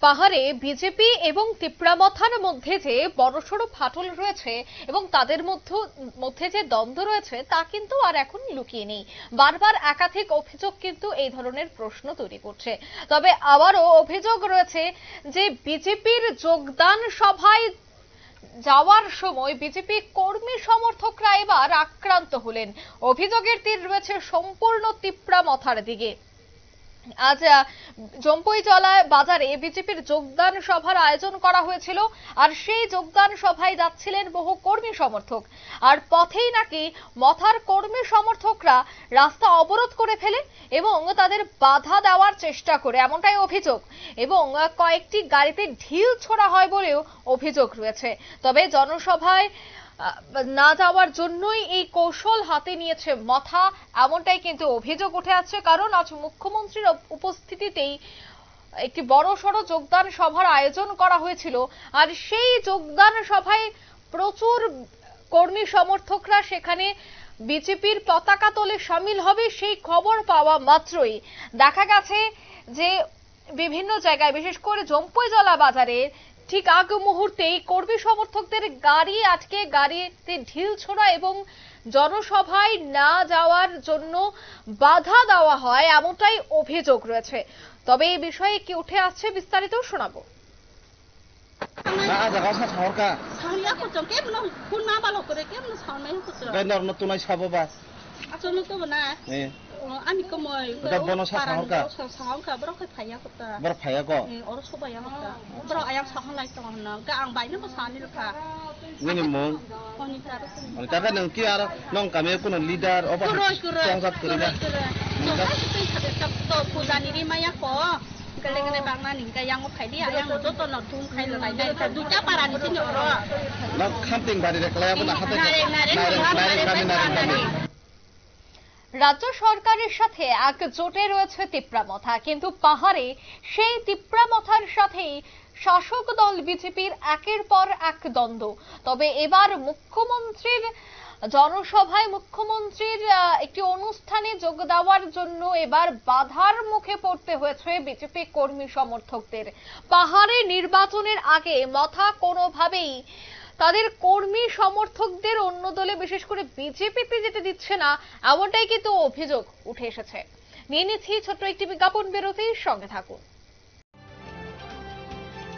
পাহাড়ে বিজেপি এবং তিপ্রামথার মধ্যে যে বড়সড় ফাটল রয়েছে এবং তাদের মধ্যে যে দ্বন্দ্ব রয়েছে তা কিন্তু আর এখন লুকিয়ে নেই। বারবার একাধিক অভিযোগ কিন্তু এই ধরনের প্রশ্ন তৈরি করছে। তবে আবারও অভিযোগ রয়েছে যে বিজেপির যোগদান সভায় যাওয়ার সময় বিজেপি কর্মী সমর্থকরা এবার আক্রান্ত হলেন। অভিযোগের তীর রয়েছে সম্পূর্ণ তিপ্রামথার দিকে। আজ জম্পুইজলা বাজারে বিজেপির যোগদান সভার আয়োজন করা হয়েছিল, আর সেই যোগদান সভায় যাচ্ছিলেন বহু কর্মী সমর্থক। আর পথেই নাকি মথার কর্মী সমর্থকরা রাস্তা অবরোধ করে ফেলে এবং তাদের বাধা দেওয়ার চেষ্টা করে, এমনটাই অভিযোগ। এবং কয়েকটি গাড়িতে ঢিল ছোড়া হয় বলেও অভিযোগ রয়েছে। তবে জনসভায় না যাওয়ার জন্যই এই কৌশল হাতে নিয়েছে মথা, এমনটাই কিন্তু অভিযোগ উঠে আসছে। কারণ আজ মুখ্যমন্ত্রীর উপস্থিতিতেই একটি বড়সড় যোগদান সভার আয়োজন করা হয়েছিল, আর সেই যোগদান সভায় প্রচুর কর্মী সমর্থকরা সেখানে বিজেপির পতাকা তোলে সামিল হবে। সেই খবর পাওয়া মাত্রই দেখা গেছে যে বিভিন্ন জায়গায়, বিশেষ করে জম্পুইজলা বাজারে ঠিক আগ মুহূর্তেই কর্মী সমর্থকদের গাড়ি আটকে গাড়িতে ঢিল ছোড়া এবং জনসভায় না যাওয়ার জন্য বাধা দেওয়া হয়, এমনটাই অভিযোগ রয়েছে। তবে এই বিষয়ে কি উঠে আসছে বিস্তারিত শোনাবো। Ani kemoy. Udah bono sahur ka? Sahur ka, berapa kaya kota? Berapa kaya kok? Orang sobaya kota. Berapa ayam sahur lagi tuh mana? Gak ang bayi napa sani lupa. Ini mon. Wanita kan nengki ara nong kami pun leader apa? Tongkat kerja. Tongkat itu kadang tuh pujan ini maya kok. Kalau bang nani yang mau kaya dia yang mau tuh nonton kaya lagi deh. Dunia paran di sini orang. Nong camping bari dek laya pun ada. Nari. রাজ্য সরকারের সাথে একজোটে রয়েছে তিপ্রামথা, কিন্তু পাহাড়ে সেই তিপ্রামথার সাথেই শাসক দল বিজেপির একের পর এক দ্বন্দ্ব। তবে এবার মুখ্যমন্ত্রীর জনসভায় মুখ্যমন্ত্রীর একটি অনুষ্ঠানে যোগ দেওয়ার জন্য এবার বাধার মুখে পড়তে হয়েছে বিজেপি কর্মী সমর্থকদের। পাহাড়ে নির্বাচনের আগে মথা কোনোভাবেই তাদের কর্মী সমর্থকদের অন্য দলে, বিশেষ করে বিজেপিতে যেতে দিচ্ছে না, এমনটাই কিন্তু অভিযোগ উঠে এসেছে। নিয়ে নিচ্ছি ছোট্ট একটি বিজ্ঞাপন বিরতির সঙ্গে থাকুন।